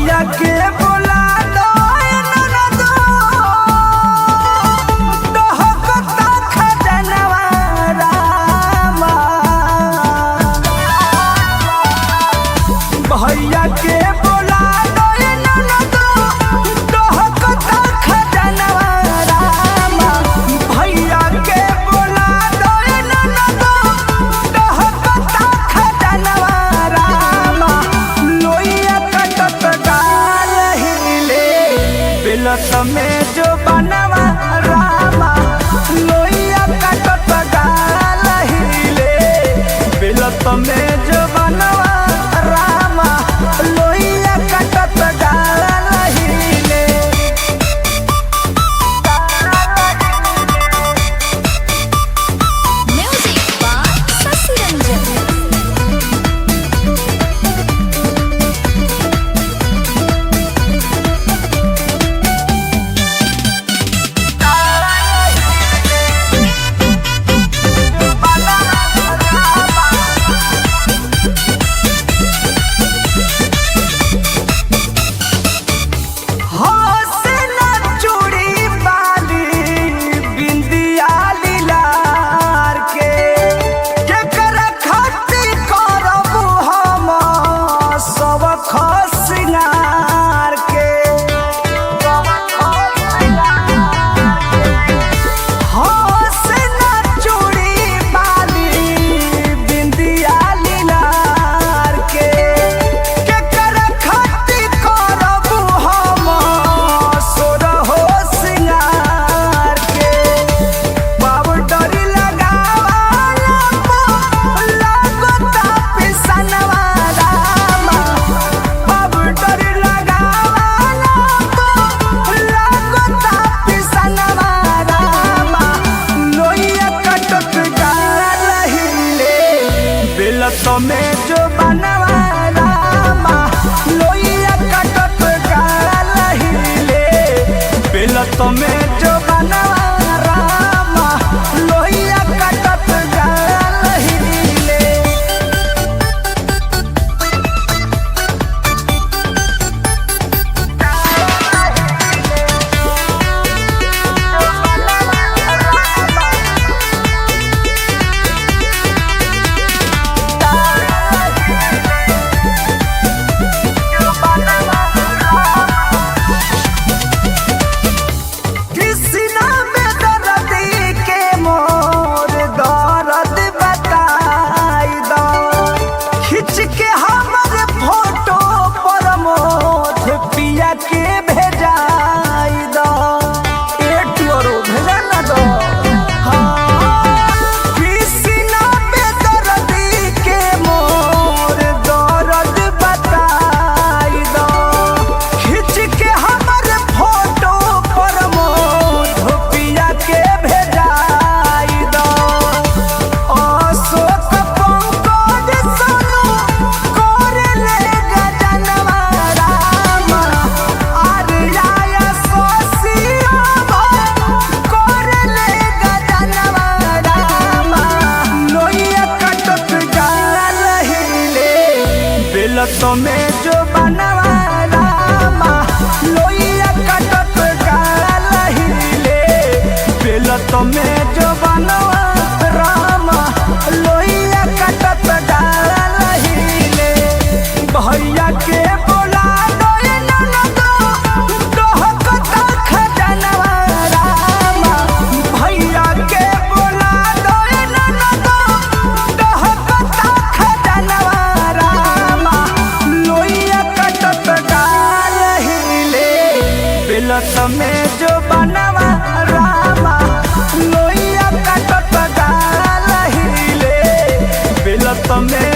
भैया के बोला दो ननदो डहकता खजनवा रामा। भैया के बोला दो ननदो डहकता खजनवा रामा। भैया के बोला दो ननदो डहकता खजनवा रामा। लोइया कटत गाल हिले बिलत में जो बनवा रामा। लोइया कटत गाल हिले बिलत में जो बनवा रामा। लोइया कटत गाल हिले। Music by Sasi Ranjan. बिलत में जो बनवा रामा। लोइया कटत गाल हिले बिलत में जो बनवा रामा। लोइया कटत गाल हिले। कृष्णा में दर्दी के मोर दर्द बताई दो। खिंच के हमर फोटो पर मोथ पिया के भेजाई दो। एक टोरो भेजा न दो। हाँ, कृष्णा में दर्दी के मोर दर्द बताई दो। खिंच के हमर फोटो पर मोथ पिया के भेजाई दो। अशोक पंकज सोनू करेले गजनवा रामा। आर्या शशि करेले गजनवा रामा। लोइया कटत गाल हिले बिलत में जो बनवा रामा। लोइया कटत गाल हिले बिलत में जो बनवा रामा। लोइया कटत गाल हिले। भैया के बोला दो ननदो डहकता खजनवा रामा। भैया के बोला दो ननदो डहकता खजनवा रामा। लोइया कटत गाल हिले बिलत में जो बनवा रामा। लोइया कटत गाल हिले बिलत में